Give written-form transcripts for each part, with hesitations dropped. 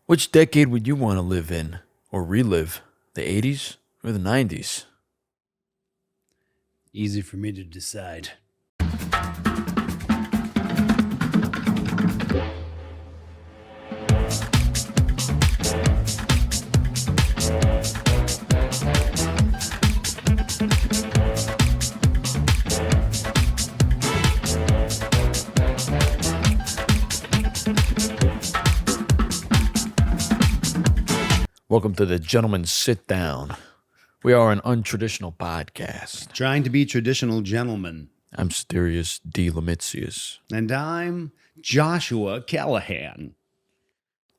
Which decade would you want to live in or relive? The 80s or the 90s? Easy for me to decide. Welcome to the Gentleman's Sit Down. We are an untraditional podcast. Trying to be traditional gentlemen. I'm Sirius D. Lemitius. And I'm Joshua Callahan.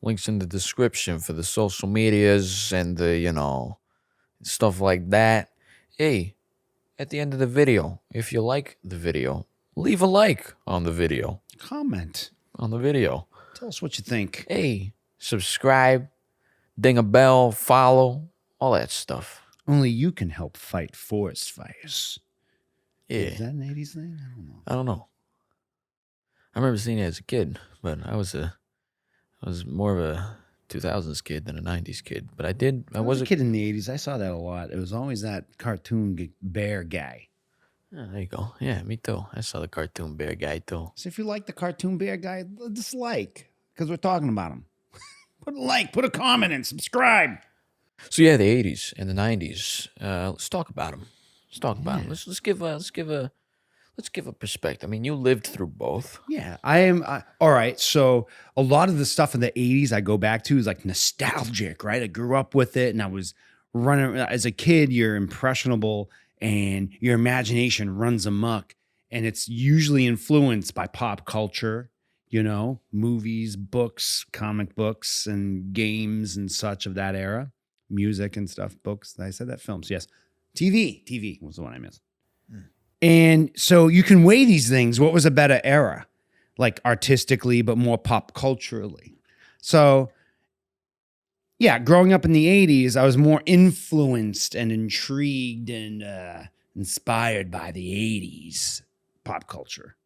Links in the description for the social medias and the, stuff like that. Hey, at the end of the video, if you like the video, leave a like on the video. Comment on the video. Tell us what you think. Hey, subscribe, ding a bell, follow, all that stuff. Only you can help fight forest fires. Yeah. Is that an 80s thing? I don't know. I remember seeing it as a kid, but I was more of a 2000s kid than a 90s kid. But I was a kid in the 80s. I saw that a lot. It was always that cartoon bear guy. Oh, there you go. Yeah, me too. I saw the cartoon bear guy too. So if you like the cartoon bear guy, dislike, because we're talking about him. Put a like, put a comment, and subscribe. So yeah, the 80s and the 90s. Let's talk about them. Let's talk about them. Let's give a perspective. I mean, you lived through both. Yeah, I am. All right. So a lot of the stuff in the 80s I go back to is like nostalgic, right? I grew up with it and I was running. As a kid, you're impressionable and your imagination runs amok. And it's usually influenced by pop culture, movies, books, comic books, and games and such of that era. Music and stuff, books. I said that, films, yes. TV was the one I missed. And so you can weigh these things. What was a better era? Like artistically, but more pop culturally. So, yeah, growing up in the 80s, I was more influenced and intrigued and inspired by the 80s pop culture.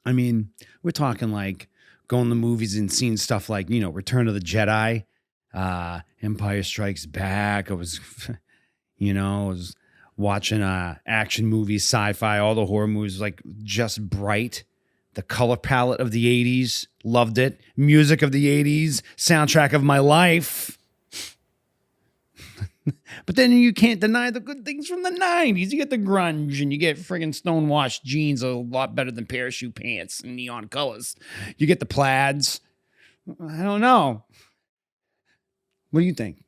I mean, we're talking like going to movies and seeing stuff like, Return of the Jedi, Empire Strikes Back. I was, I was watching action movies, sci-fi, all the horror movies, like just bright. The color palette of the 80s, loved it. Music of the 80s, soundtrack of my life. But then you can't deny the good things from the 90s. You get the grunge and you get friggin' stonewashed jeans a lot better than parachute pants and neon colors. You get the plaids. I don't know. What do you think?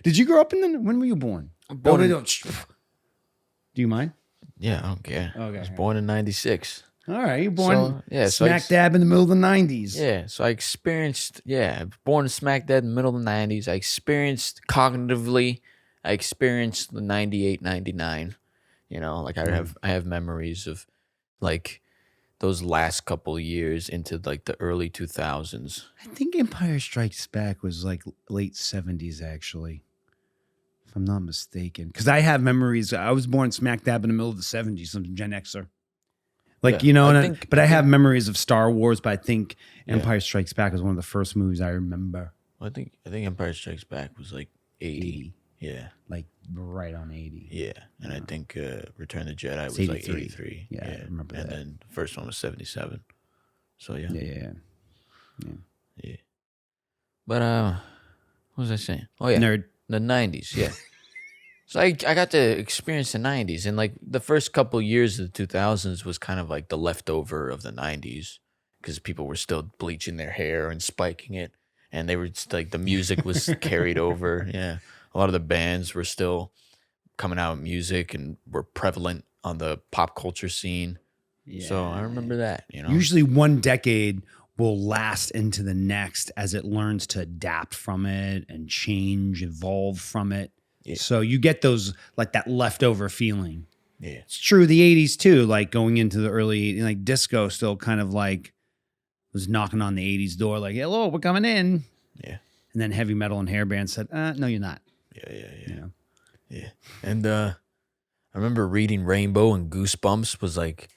Did you grow up when were you born? Do you mind? Yeah, I don't care. Okay. I was born in 96. All right, you're born smack dab in the middle of the 90s. Yeah, so I experienced, born smack dab in the middle of the 90s. I experienced cognitively, I experienced the 98, 99. I have memories of like those last couple of years into like the early 2000s. I think Empire Strikes Back was like late 70s, actually, if I'm not mistaken. Because I have memories. I was born smack dab in the middle of the 70s. I'm a Gen Xer. But I have memories of Star Wars, but I think Empire Strikes Back was one of the first movies I remember. Well, I think Empire Strikes Back was like 80. Yeah. Like right on 80. Yeah. And I think Return of the Jedi was like 83. Yeah, I remember that. And then the first one was 77. So yeah. Yeah. But what was I saying? Oh yeah. Nerd. The 90s, yeah. So I got to experience the 90s, and like the first couple years of the 2000s was kind of like the leftover of the 90s because people were still bleaching their hair and spiking it, and they were just, like the music was carried over. Yeah, a lot of the bands were still coming out with music and were prevalent on the pop culture scene. Yeah. So I remember that. Usually one decade will last into the next as it learns to adapt from it and change, evolve from it. Yeah. So you get those, like that leftover feeling. Yeah. It's true the 80s too, like going into the early 80s, like disco still kind of like was knocking on the 80s door like, hello, we're coming in. Yeah. And then heavy metal and hair bands said, no, you're not. Yeah. And I remember reading Rainbow and Goosebumps was like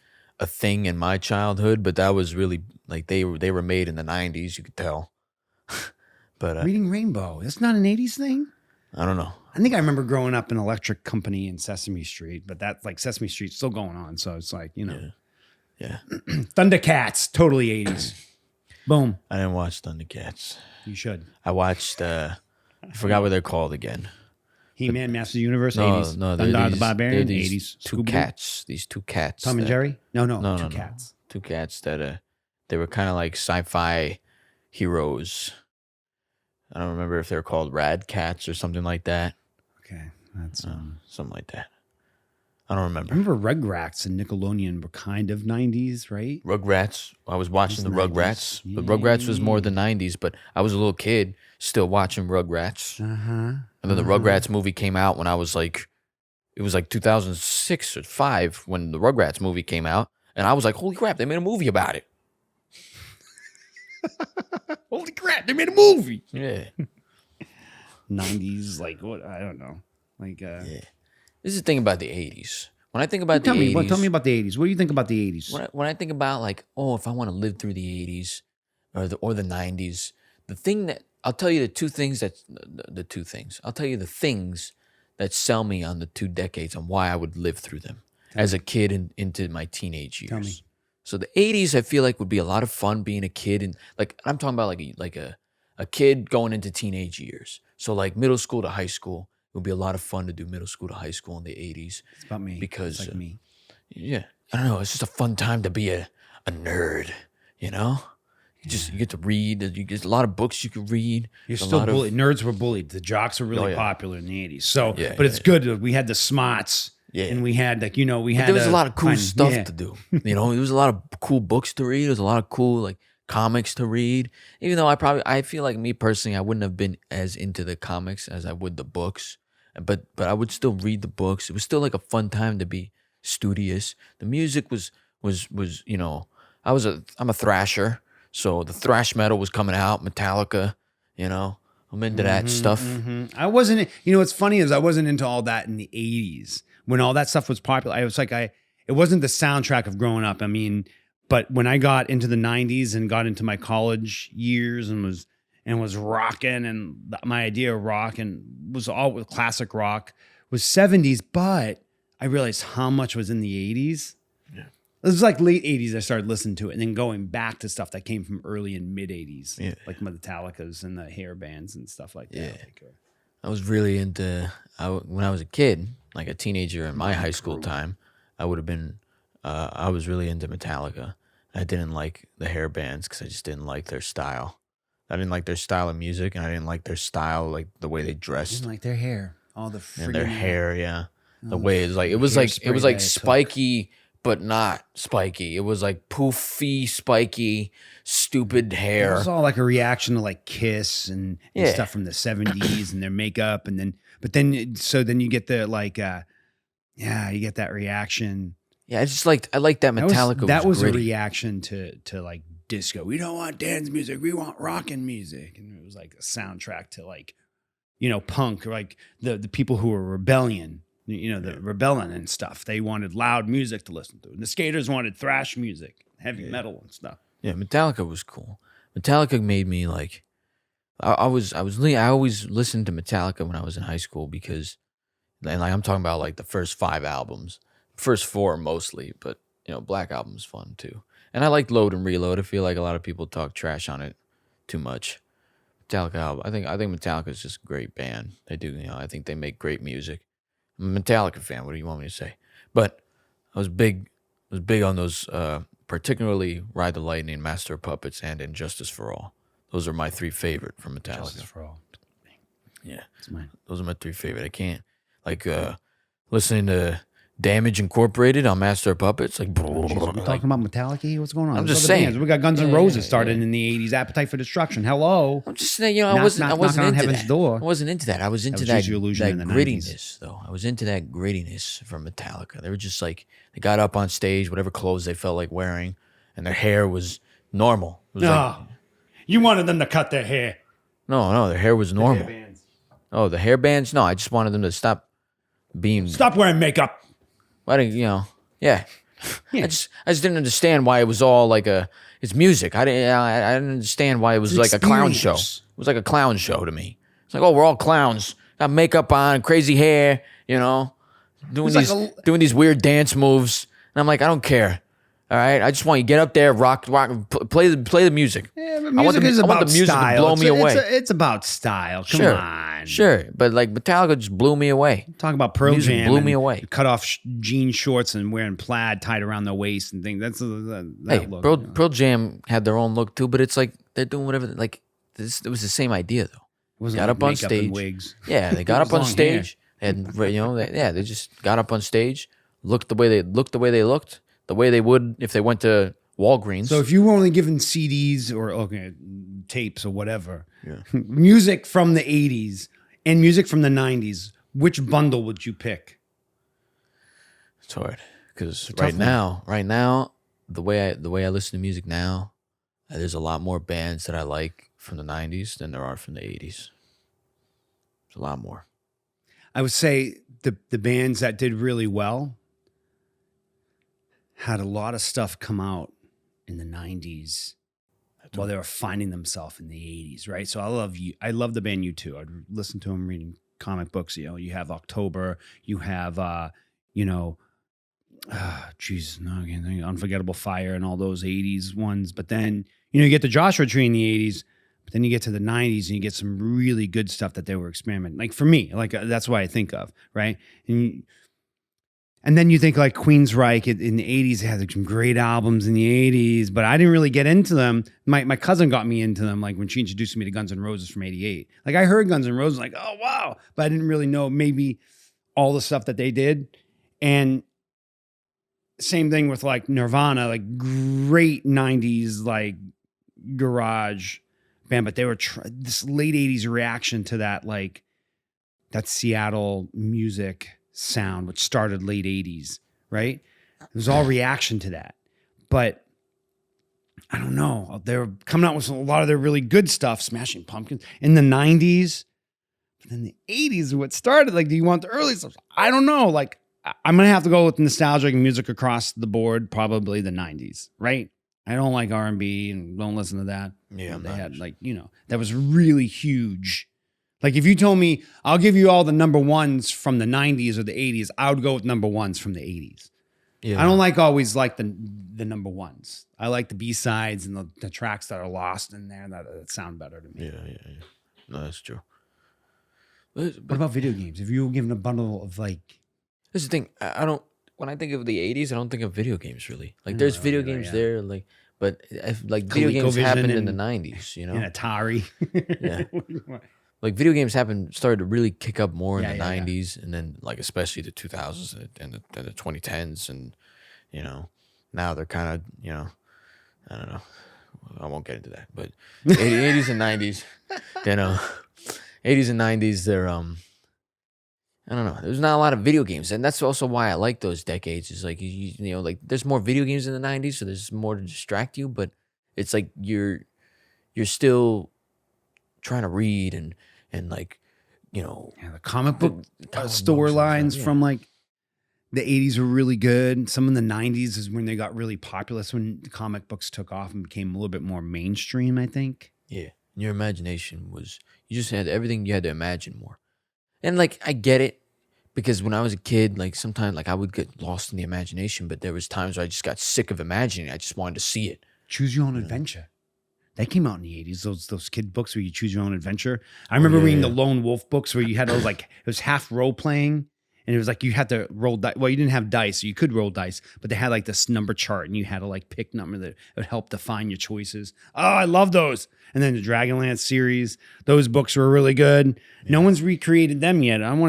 a thing in my childhood, but that was really like they were made in the '90s. You could tell, but Reading Rainbow. That's not an 80s thing? I don't know. I think I remember growing up in Electric Company in Sesame Street, but that's like Sesame Street's still going on. So it's like, Yeah, Thundercats, totally 80s. Boom. I didn't watch Thundercats. You should. I watched. I forgot what they're called again. He-Man, Masters of the Universe, No, 80s. no, Thunder the Barbarian, they're these 80s. two Scooby-Doo. cats. These two cats. Tom and that- Jerry? No, No, two no. cats. Two cats that they were kind of like sci-fi heroes. I don't remember if they're called Rad Cats or something like that. Okay. That's Something like that. I don't remember. I remember Rugrats and Nickelodeon were kind of 90s, right? Rugrats. I was watching the It's Rugrats. 90s. But Rugrats was more the 90s, but I was a little kid still watching Rugrats. Uh-huh. And then the Rugrats movie came out when I was like, it was like 2006 or 5 when the Rugrats movie came out. And I was like, holy crap, they made a movie about it. Holy crap, they made a movie. Yeah. 90s, like what? I don't know. Like, Yeah. This is the thing about the 80s. When I think about tell the me, 80s. tell me about the 80s. What do you think about the 80s? When I think about like, oh, if I want to live through the 80s or the 90s, the thing that I'll tell you the two things the two things. I'll tell you the things that sell me on the 2 decades and why I would live through them as a kid and into my teenage years. Tell me. So the 80s I feel like would be a lot of fun being a kid, and like I'm talking about like a kid going into teenage years. So like middle school to high school, it would be a lot of fun to do middle school to high school in the 80s. It's about me. Because it's like me. Yeah, I don't know. It's just a fun time to be a nerd, you know? You get to read. You get a lot of books you can read. You're There's a still lot of- bullied. Nerds were bullied. The jocks were really yeah. popular in the 80s. So, Yeah, but yeah, it's good. that we had the smarts. Yeah. And we had like, we had There was a lot of cool fun- stuff yeah. to do. You know, there was a lot of cool books to read. There was a lot of cool like comics to read. Even though I feel like me personally, I wouldn't have been as into the comics as I would the books. But I would still read the books. It was still like a fun time to be studious. The music was I'm a thrasher, so the thrash metal was coming out. Metallica, I'm into that stuff. I wasn't, what's funny is I wasn't into all that in the 80s when all that stuff was popular. It wasn't the soundtrack of growing up. I mean, but when I got into the 90s and got into my college years and was rocking, and my idea of rock and was all with classic rock was 70s, but I realized how much was in the 80s. Yeah. It was like late 80s I started listening to it, and then going back to stuff that came from early and mid 80s, Yeah. like Metallicas and the hair bands and stuff like that. Yeah. Like, I was really into when I was a kid, like a teenager in my high school time. I would have been. I was really into Metallica. I didn't like the hair bands because I just didn't like their style. I didn't like their style of music, and I didn't like their style, like the way they I dressed didn't like their hair, all the and their friggin' hair. Yeah, the Oh, way it was hairspray like that it took. spiky, but not spiky. It was like poofy, spiky, stupid It hair. was all like a reaction to like Kiss and Yeah. stuff from the 70s and their makeup, and then then you get the like you get that reaction. Yeah, I liked that Metallica. That was a gritty. reaction to like disco. We don't want dance music, we want rockin' music. And it was like a soundtrack to like, punk, like the people who were rebellion, the rebelling and stuff. They wanted loud music to listen to. And the skaters wanted thrash music, heavy metal and stuff. Yeah, Metallica was cool. Metallica made me like, I always listened to Metallica when I was in high school because, and like I'm talking about like the first 5 albums, first 4 mostly, but Black Album's fun too. And I liked Load and Reload. I feel like a lot of people talk trash on it too much. Metallica album, I think Metallica is just a great band. They do, I think they make great music. I'm a Metallica fan. What do you want me to say? But I was big on those. Particularly Ride the Lightning, Master of Puppets, and Injustice for All. Those are my 3 favorite from Metallica. Justice for all. Yeah, It's mine. those are my 3 favorite. I can't like listening to Damage Incorporated on Master of Puppets. Like, We talking about Metallica? What's going on? I'm There's just other saying. bands. We got Guns N' Yeah, Roses yeah, started yeah. in the 80s. Appetite for Destruction. Hello. I'm just saying, I Knock, wasn't knock, into knock on that. heaven's door. I wasn't into that. I was into was that, Use Your Illusion that in the 90s. grittiness, though. I was into that grittiness from Metallica. They were just like, they got up on stage, whatever clothes they felt like wearing, and their hair was normal. It was like, You wanted them to cut their hair. no, their hair was normal. Bands. Oh, the hair bands? No, I just wanted them to stop being. Stop wearing makeup. Why didn't yeah? Yeah. I just didn't understand why it was all like it's music. I didn't understand why it was It's like an a clown show. experience. It was like a clown show to me. It's like, oh, we're all clowns, got makeup on, crazy hair, doing It's like doing these weird dance moves, and I'm like, I don't care. All right, I just want you to get up there, rock, play the music. Yeah, but I want music is I want about the music style. to blow me away. It's about style. Come Sure, on. sure, but like Metallica just blew me away. Talk about Pearl Music Jam. blew and me away. Cut off jean shorts and wearing plaid tied around their waist and things. That's that Hey, look. Pearl Jam had their own look too, but it's like they're doing whatever. Like it was the same idea though. It wasn't Got like up on makeup and stage. wigs. Yeah, they got It was up on long stage, and they just got up on stage, looked the way they looked, the way they would if they went to Walgreens. So if you were only given CDs or tapes or whatever, music from the 80s and music from the 90s, which bundle would you pick? It's hard because tough right one. now, the way I listen to music now, there's a lot more bands that I like from the '90s than there are from the '80s. There's a lot more. I would say the bands that did really well had a lot of stuff come out in the 90s while they were finding themselves in the 80s, right? So I love the band U2. I'd listen to them reading comic books. You have October, you have Unforgettable Fire and all those 80s ones. But then, you get the Joshua Tree in the 80s, but then you get to the 90s and you get some really good stuff that they were experimenting. Like for me, that's what I think of, right? And then you think like Queensryche in the 80s, they had like some great albums in the 80s, but I didn't really get into them. My cousin got me into them, like when she introduced me to Guns N' Roses from 88. Like I heard Guns N' Roses, like, oh, wow. But I didn't really know maybe all the stuff that they did. And same thing with like Nirvana, like great 90s, like garage band, but they were this late 80s reaction to that, like that Seattle music sound, which started late 80s, right? It was all reaction to that. But I don't know. They were coming out with a lot of their really good stuff, Smashing Pumpkins in the 90s. But then the 80s is what started. Like, do you want the early stuff? I don't know. Like, I'm going to have to go with nostalgic music across the board, probably the 90s, right? I don't like R&B and don't listen to that. Yeah, they had that was really huge. Like if you told me I'll give you all the number ones from the 90s or the 80s, I would go with number ones from the 80s. Yeah. I don't always like the number ones. I like the B-sides and the tracks that are lost in there that sound better to me. Yeah. No, that's true. But what about video games? If you were given a bundle of like... This is the thing. I don't... When I think of the 80s, I don't think of video games really. Like there's video games there, like... But video games happened in the 90s, And Atari. Yeah. Like video games started to really kick up more in the 90s, and then like especially the 2000s and the 2010s, and now they're kind of I don't know, I won't get into that, but 80s and 90s, 80s and 90s, they're I don't know. There's not a lot of video games, and that's also why I like those decades. Is like like there's more video games in the 90s, so there's more to distract you, but it's like you're still trying to read and like the comic book storylines from like the 80s were really good. Some in the 90s is when they got really popular. That's when the comic books took off and became a little bit more mainstream, I think. Yeah, your imagination you just had everything you had to imagine more. And like I get it, because when I was a kid, like sometimes like I would get lost in the imagination, but there was times where I just got sick of imagining. I just wanted to see it. Choose Your Own Adventure. They came out in the 80s, those kid books where you choose your own adventure. I remember reading the Lone Wolf books where you had those like, it was half role playing, and it was like you had to roll dice. Well, you didn't have dice, so you could roll dice, but they had like this number chart, and you had to like pick number that would help define your choices. Oh, I love those. And then the Dragonlance series, those books were really good. Yeah. No one's recreated them yet. I'm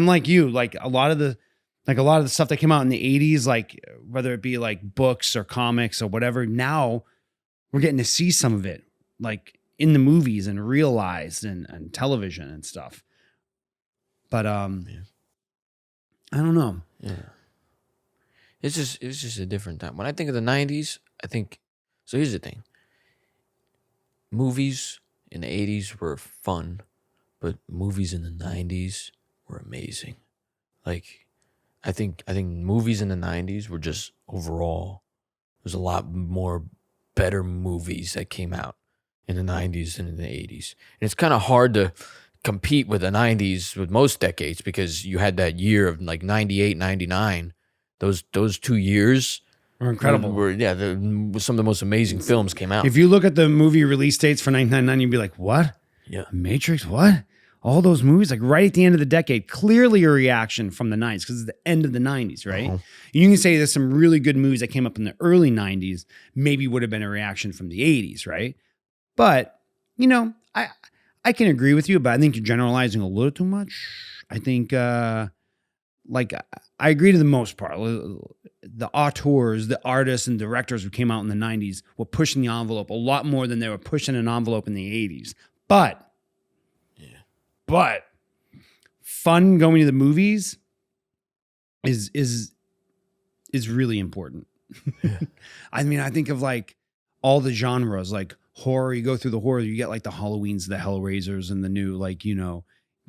like you, like a lot of the stuff that came out in the 80s, like whether it be like books or comics or whatever, now we're getting to see some of it, like in the movies and realized and television and stuff. But I don't know. Yeah, it's just a different time. When I think of the 90s, I think so. Here's the thing: movies in the 80s were fun, but movies in the 90s were amazing. Like I think movies in the '90s were just overall. There's a lot more better movies that came out in the '90s than in the '80s, and it's kind of hard to compete with the '90s with most decades because you had that year of like '98, '99. Those 2 years Were incredible. some of the most amazing films came out. If you look at the movie release dates for 1999, you'd be like, what? Yeah. Matrix, what? All those movies, like right at the end of the decade, clearly a reaction from the 90s because it's the end of the 90s, right? Uh-huh. You can say there's some really good movies that came up in the early 90s, maybe would have been a reaction from the 80s, right? But, I can agree with you, but I think you're generalizing a little too much. I think, I agree to the most part. The auteurs, the artists and directors who came out in the 90s were pushing the envelope a lot more than they were pushing an envelope in the 80s. But fun going to the movies is really important. Yeah. I mean, I think of like all the genres, like horror. You go through the horror, you get like the Halloweens, the Hellraisers, and the new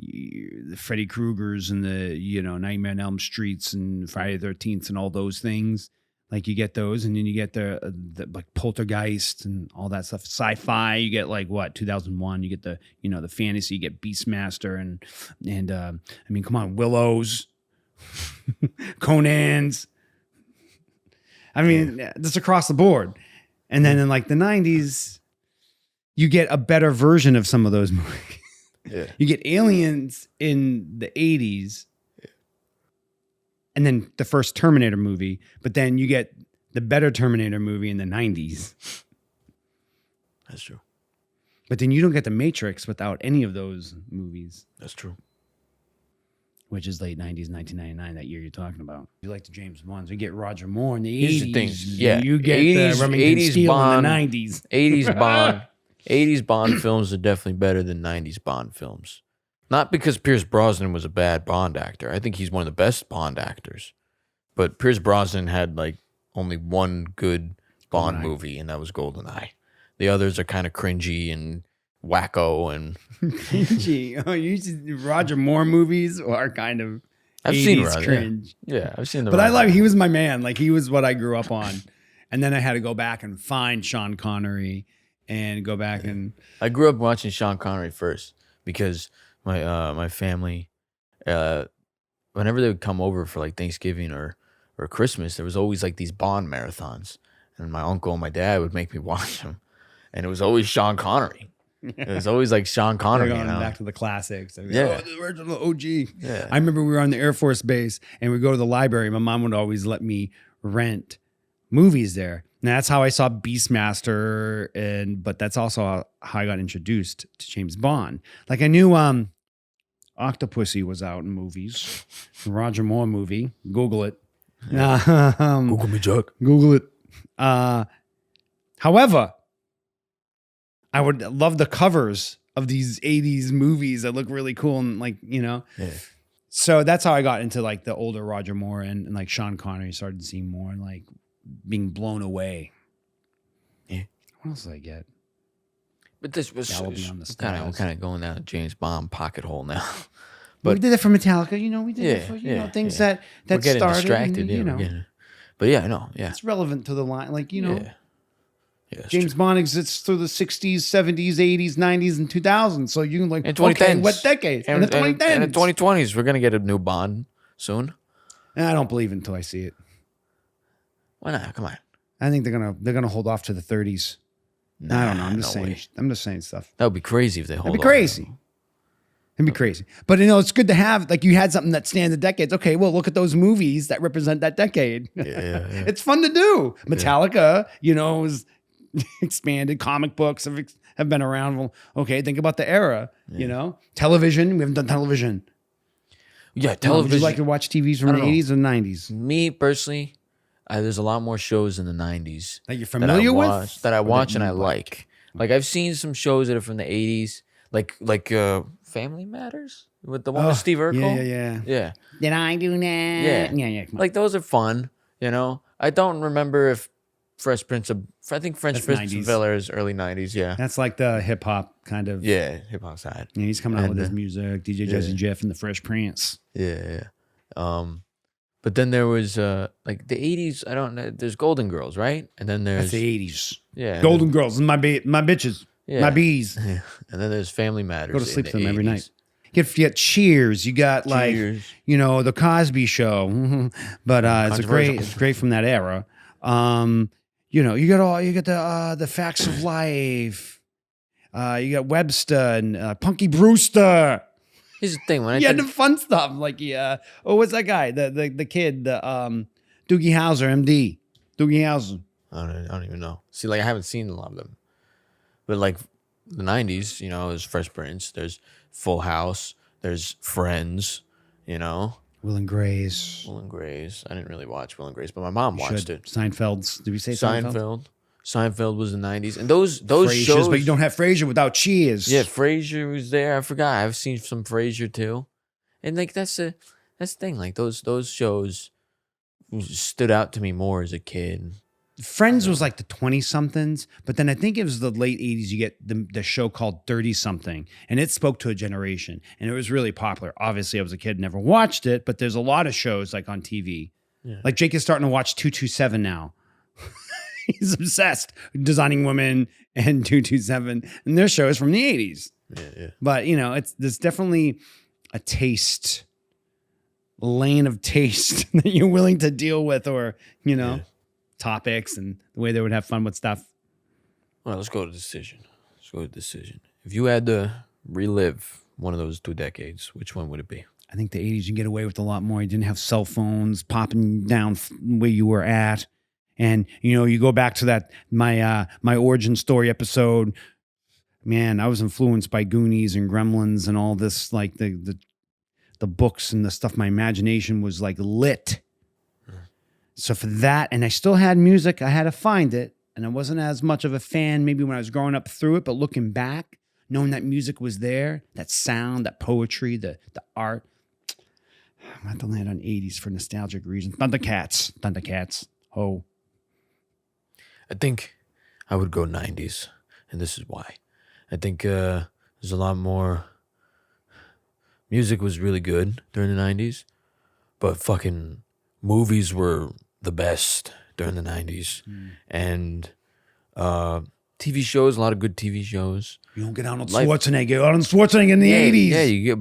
the Freddy Kruegers and the Nightmare on Elm Streets and Friday the 13th and all those things. Like you get those, and then you get the like Poltergeist and all that stuff. Sci-fi, you get like 2001. You get the the fantasy. You get Beastmaster and I mean, come on, Willows, Conan's. I mean, that's across the board. And then in like the 90s, you get a better version of some of those movies. Yeah. You get Aliens in the 80s. And then the first Terminator movie, but then you get the better Terminator movie in the 90s. That's true. But then you don't get the Matrix without any of those movies. That's true. Which is late 90s, 1999, that year you're talking about. You like the James Bonds. You get Roger Moore in the Here's 80s. the thing. Yeah. You get the Remington Steele Bond, in the 90s. 80s Bond films are definitely better than 90s Bond films. Not because Pierce Brosnan was a bad Bond actor. I think he's one of the best Bond actors. But Pierce Brosnan had like only one good Bond movie, and that was GoldenEye. The others are kind of cringy and wacko and cringy. Oh, Roger Moore movies are kind of I've 80s seen Roger. cringe. Yeah, I've seen them. But he was my man. Like he was what I grew up on. And then I had to go back and find Sean Connery and go back and I grew up watching Sean Connery first because my family, whenever they would come over for like Thanksgiving or Christmas, there was always like these Bond marathons, and my uncle and my dad would make me watch them, and it was always Sean Connery. It was always like Sean Connery. Going back to the classics. Yeah. The original OG. Yeah. I remember we were on the Air Force Base and we'd go to the library. My mom would always let me rent movies there. And that's how I saw Beastmaster, but that's also how I got introduced to James Bond. Like I knew Octopussy was out in movies. Roger Moore movie. Google it. Google me, Chuck. Google it. However, I would love the covers of these 80s movies that look really cool and Yeah. So that's how I got into like the older Roger Moore and like Sean Connery, started seeing more and like being blown away. Yeah. What else did I get? But this was That will be on the we're styles. kind of going down a James Bond pocket hole now. But we But did it for Metallica, we did it yeah, for yeah, things yeah. that We're getting started. distracted. And, We're getting- but yeah, no, yeah. it's relevant to the line. Like, Yeah. Yeah, that's James true. Bond exists through the 60s, 70s, 80s, 90s, and 2000s. So you can like, And 2010s. okay, what decade? And the 2010s. And the 2020s, we're gonna get a new Bond soon. And I don't believe it until I see it. Why not? Come on. I think they're gonna hold off to the 30s. I don't know. I'm just no saying. way. I'm just saying stuff. That would be crazy if they hold. That'd be off. crazy. It'd be crazy. But it's good to have like you had something that spanned the decades. Okay, well, look at those movies that represent that decade. Yeah. It's fun to do. Metallica, is expanded. Comic books have been around. Well, okay, think about the era. Television. We haven't done television. Yeah, Would television. you like to watch TVs from I the don't know. 80s or 90s Me personally, there's a lot more shows in the 90s that you're that I familiar watch, with? that I or watch and you I like. Like I've seen some shows that are from the 80s, like Family Matters with the one with Steve Urkel. Yeah. Did I do that? Yeah. Come on. Like those are fun, I don't remember if I think Fresh That's Prince of 90s. Bel-Air is early 90s, yeah. That's like the hip hop kind of. Yeah, hip hop side. He's coming out And, with his music. DJ Jesse Jeff and the Fresh Prince. Yeah. But then there was like the 80s. I don't know. There's Golden Girls, right? And then That's there's the 80s. yeah, Golden Girls, my bitches, yeah, my bees. and then there's Family Matters. Go to in sleep the to them every night. 80s. You get Cheers. You got like, Cheers. the Cosby Show, but Controversial. it's great from that era. You got the Facts of Life. You got Webster and Punky Brewster. Here's the thing. When I You had think, the fun stuff like what's that guy? The kid, Doogie Howser, MD, Doogie Howser. I don't even know. See, like I haven't seen a lot of them, but like the 90s, there's Fresh Prince, there's Full House, there's Friends, Will and Grace. Will and Grace. I didn't really watch Will and Grace, but my mom watched it. Seinfeld's. Did we say Seinfeld? Seinfeld was the 90s, and those Frasier's, shows. but you don't have Frasier without Cheers. Yeah, Frasier was there. I forgot. I've seen some Frasier too, and like that's the thing. Like those shows stood out to me more as a kid. Friends was like the 20-somethings, but then I think it was the late 80s. You get the show called 30-something, and it spoke to a generation, and it was really popular. Obviously, I was a kid, never watched it, but there's a lot of shows like on TV. Yeah. Like Jake is starting to watch 227 now. He's obsessed with Designing Women and 227, and their show is from the 80s. Yeah. But there's definitely a lane of taste that you're willing to deal with, or topics and the way they would have fun with stuff. All right, let's go to decision. If you had to relive one of those 2 decades, which one would it be? I think the 80s, you can get away with a lot more. You didn't have cell phones popping down where you were at. And, you go back to that, my origin story episode. Man, I was influenced by Goonies and Gremlins and all this, like the books and the stuff. My imagination was like lit. So for that, and I still had music, I had to find it. And I wasn't as much of a fan maybe when I was growing up through it, but looking back, knowing that music was there, that sound, that poetry, the art. I'm going to land on 80s for nostalgic reasons. Thundercats. Oh. I think I would go 90s, and this is why. I think there's a lot more. Music was really good during the 90s, but fucking movies were the best during the 90s. And TV shows, a lot of good TV shows. You don't get Arnold Schwarzenegger in the 80s. Yeah, you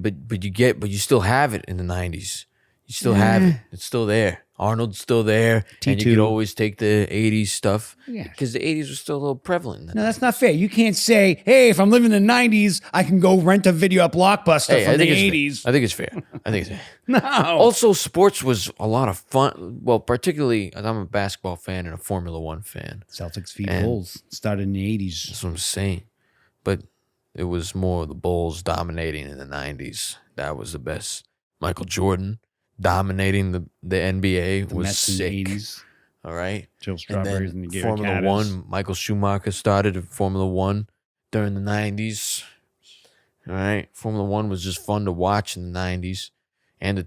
get, but you still have it in the 90s. You still have it. It's still there. Arnold's still there, T2. and you could always take the 80s stuff. Yeah. Because the 80s was still a little prevalent then. No, that's not fair. You can't say, hey, if I'm living in the 90s, I can go rent a video at Blockbuster from the 80s. I think it's fair. I think it's fair. No. Also, sports was a lot of fun. Well, particularly, I'm a basketball fan and a Formula One fan. Celtics v And- Bulls started in the 80s. That's what I'm saying. But it was more the Bulls dominating in the 90s. That was the best. Michael Jordan dominating the NBA The was Mets sick. in the 80s. All right. Jill And Strawberries then and the Formula Gator One, Michael Schumacher started in Formula One during the 90s. All right. Formula One was just fun to watch in the 90s. And the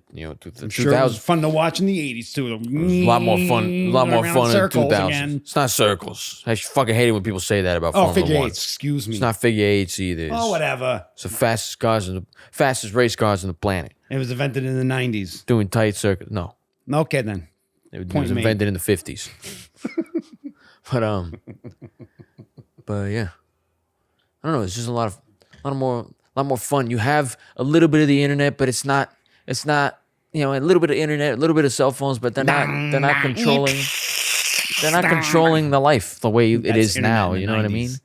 I'm sure it was 2000s. fun to watch in the 80s too. It was a lot more fun. A lot more fun in the 2000s. Again. It's not circles. I fucking hate it when people say that about Oh, Formula figure One. eights. Excuse me. It's not figure eights either. Oh, whatever. It's the fastest race cars on the planet. It was invented in the 90s. Doing tight circuits. No, Okay, then. it Point was made. invented in the 50s. but yeah, I don't know. It's just a lot more fun. You have a little bit of the internet, but it's not. A little bit of internet, a little bit of cell phones, but they're not controlling. They're not controlling the life the way it That's is internet now. in the You know what I mean? 90s.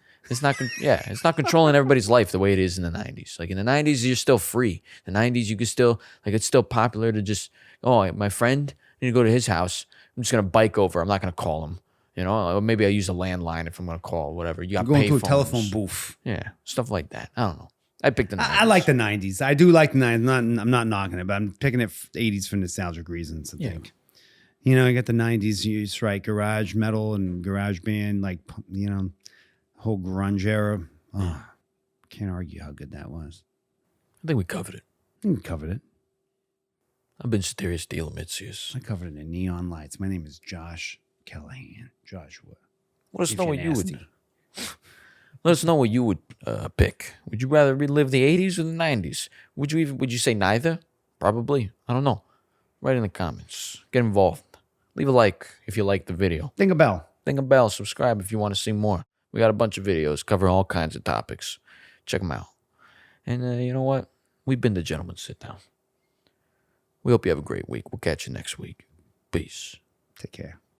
It's not controlling everybody's life the way it is in the 90s. Like in the 90s, you're still free. The 90s, you could still, it's still popular to just, my friend, I need to go to his house. I'm just going to bike over. I'm not going to call him. Or maybe I use a landline if I'm going to call, whatever. You got Going to a payphones. telephone booth. Yeah, stuff like that. I don't know. I picked the 90s. I like the 90s. I do like the 90s. I'm not knocking it, but I'm picking it 80s for nostalgic reasons, I think. You got the 90s, it's right, garage metal and garage band, whole grunge era. Oh, can't argue how good that was. I think we covered it. We covered it. I've been Serious Deal Mitzius. I covered it in neon lights. My name is Josh Callahan. Joshua. Let us if know you what you ask would. me. Let us know what you would pick. Would you rather relive the 80s or the 90s? Would you say neither? Probably. I don't know. Write in the comments. Get involved. Leave a like if you like the video. Ding a bell. Ding a bell. Subscribe if you want to see more. We got a bunch of videos covering all kinds of topics. Check them out. And you know what? We've been the Gentlemen Sit Down. We hope you have a great week. We'll catch you next week. Peace. Take care.